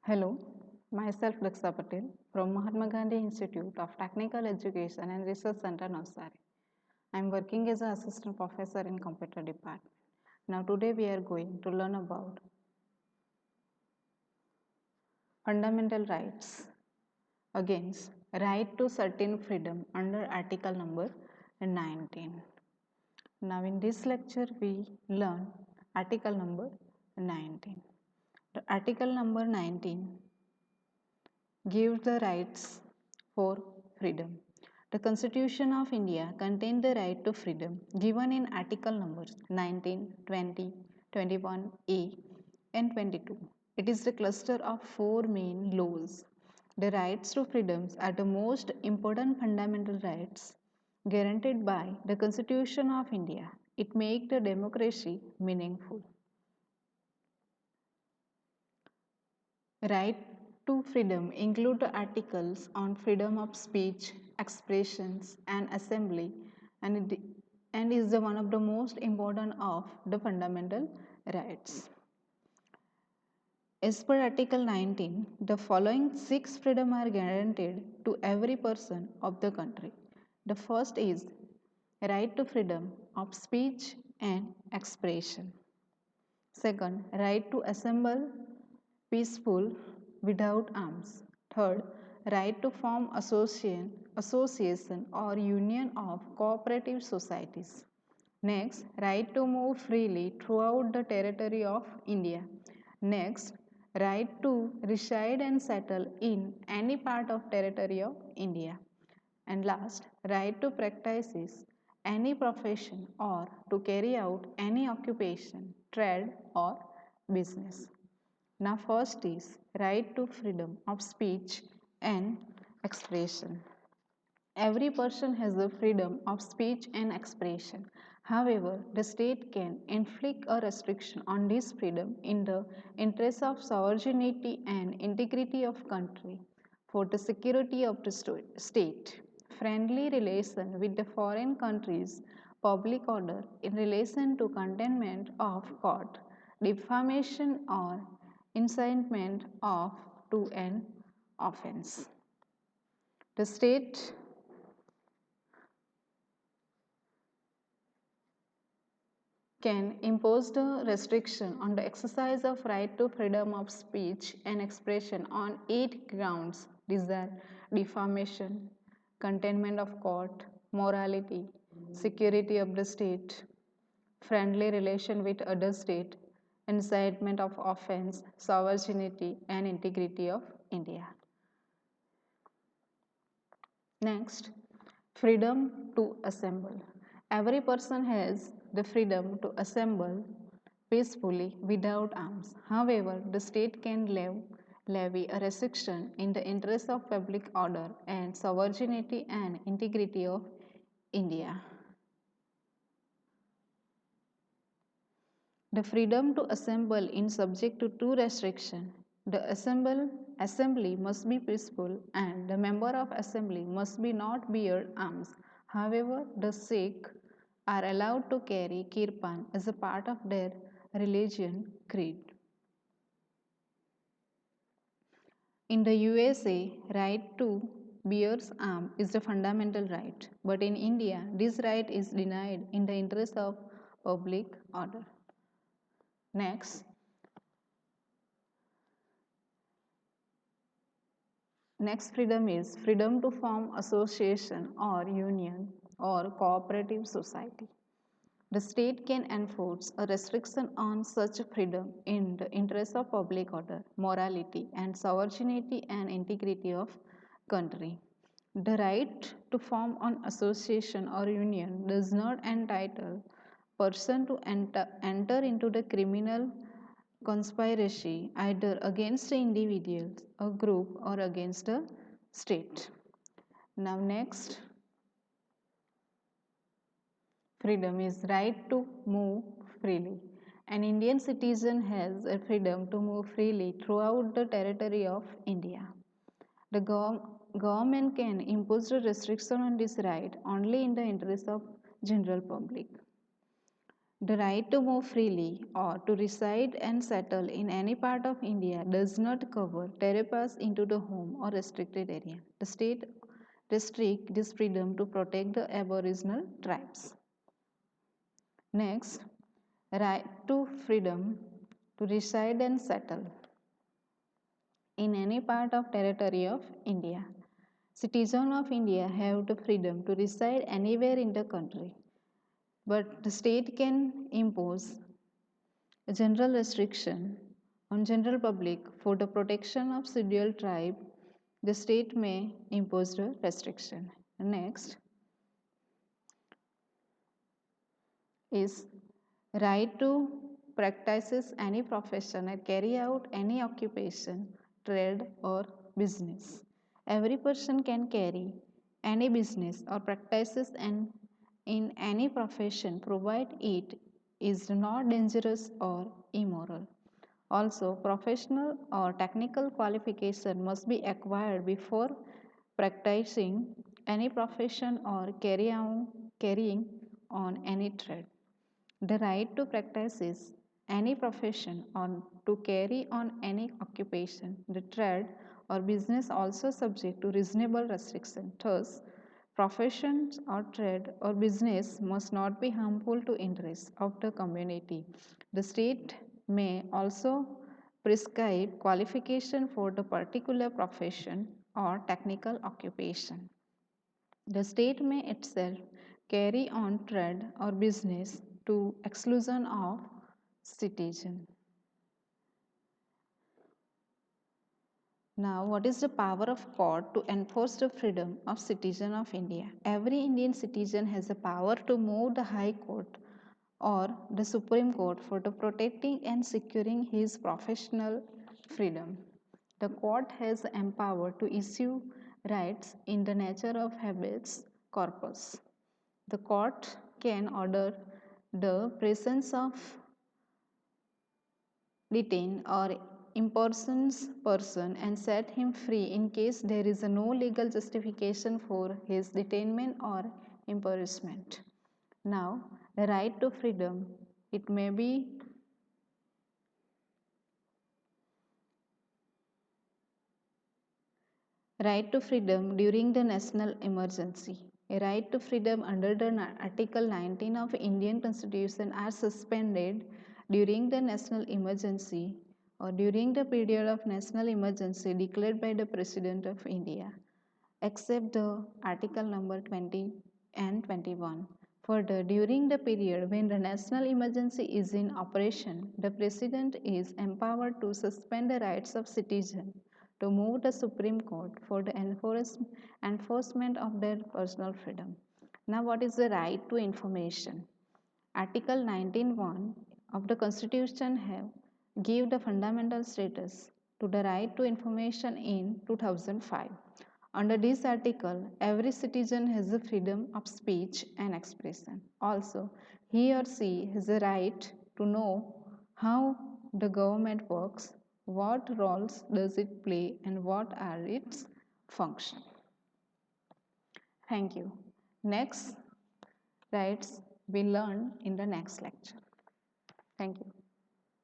Hello, myself Daksha Patel from Mahatma Gandhi Institute of Technical Education and Research Center, Navsari. I am working as an assistant professor in computer department. Now today we are going to learn about fundamental rights against right to certain freedom under article number 19. Now in this lecture we learn article number 19. The article number 19 gives the rights for freedom. The Constitution of India contains the right to freedom given in article numbers 19, 20, 21A and 22. It is the cluster of four main laws. The rights to freedoms are the most important fundamental rights guaranteed by the Constitution of India. It makes the democracy meaningful. Right to freedom include the articles on freedom of speech, expressions, and assembly, and is the one of the most important of the fundamental rights. As per Article 19, the following six freedoms are guaranteed to every person of the country. The first is right to freedom of speech and expression. Second, right to assemble peaceful without arms. Third, right to form association or union of cooperative societies. Next, right to move freely throughout the territory of India. Next, right to reside and settle in any part of territory of India. And last, right to practice any profession or to carry out any occupation, trade or business. Now first is right to freedom of speech and expression. Every person has the freedom of speech and expression. However, the state can inflict a restriction on this freedom in the interest of sovereignty and integrity of country for the security of the state. Friendly relation with the foreign countries, public order in relation to containment of court, defamation or incitement of to an offense. The state can impose the restriction on the exercise of right to freedom of speech and expression on 8 grounds. These are defamation, containment of court, morality, security of the state, friendly relation with other state, incitement of offense, sovereignty and integrity of India. Next, freedom to assemble. Every person has the freedom to assemble peacefully without arms. However, the state can levy a restriction in the interest of public order and sovereignty and integrity of India. The freedom to assemble is subject to two restrictions. The assembly must be peaceful and the member of assembly must be not bear arms. However, the Sikh are allowed to carry kirpan as a part of their religion creed. In the USA, right to bear arms is the fundamental right, but in India, this right is denied in the interest of public order. Next freedom is freedom to form association or union or cooperative society. The state can enforce a restriction on such freedom in the interest of public order, morality and sovereignty and integrity of country. The right to form an association or union does not entitle person to enter into the criminal conspiracy either against the individuals, a group or against the state. Now next freedom is right to move freely. An Indian citizen has a freedom to move freely throughout the territory of India. The government can impose a restriction on this right only in the interest of general public. The right to move freely or to reside and settle in any part of India does not cover trespass into the home or restricted area. The state restricts this freedom to protect the Aboriginal tribes. Next, right to freedom to reside and settle in any part of territory of India. Citizens of India have the freedom to reside anywhere in the country, but the state can impose a general restriction on general public for the protection of scheduled tribe. The state may impose the restriction. Next is right to practices any profession or carry out any occupation, trade or business. Every person can carry any business or practices and in any profession provide it is not dangerous or immoral. Also, professional or technical qualification must be acquired before practicing any profession or carrying on any trade. The right to practice is any profession or to carry on any occupation, the trade or business also subject to reasonable restriction. Thus, professions or trade or business must not be harmful to interests of the community. The state may also prescribe qualification for the particular profession or technical occupation. The state may itself carry on trade or business to exclusion of citizen. Now, what is the power of court to enforce the freedom of citizen of India? Every Indian citizen has the power to move the High Court or the Supreme Court for the protecting and securing his professional freedom. The court has the empower to issue rights in the nature of habeas corpus. The court can order the presence of detain or imprisons person and set him free in case there is no legal justification for his detainment or imprisonment. Now, the right to freedom, it may be right to freedom during the national emergency. A right to freedom under the Article 19 of Indian Constitution are suspended during the national emergency or during the period of national emergency declared by the President of India, except the Article number 20 and 21. Further, during the period when the national emergency is in operation, the President is empowered to suspend the rights of citizens to move the Supreme Court for the enforcement of their personal freedom. Now, what is the right to information? Article 19(1) of the Constitution have give the fundamental status to the right to information in 2005. Under this article, every citizen has the freedom of speech and expression. Also, he or she has the right to know how the government works, what roles does it play, and what are its functions. Thank you. Next rights we learn in the next lecture. Thank you.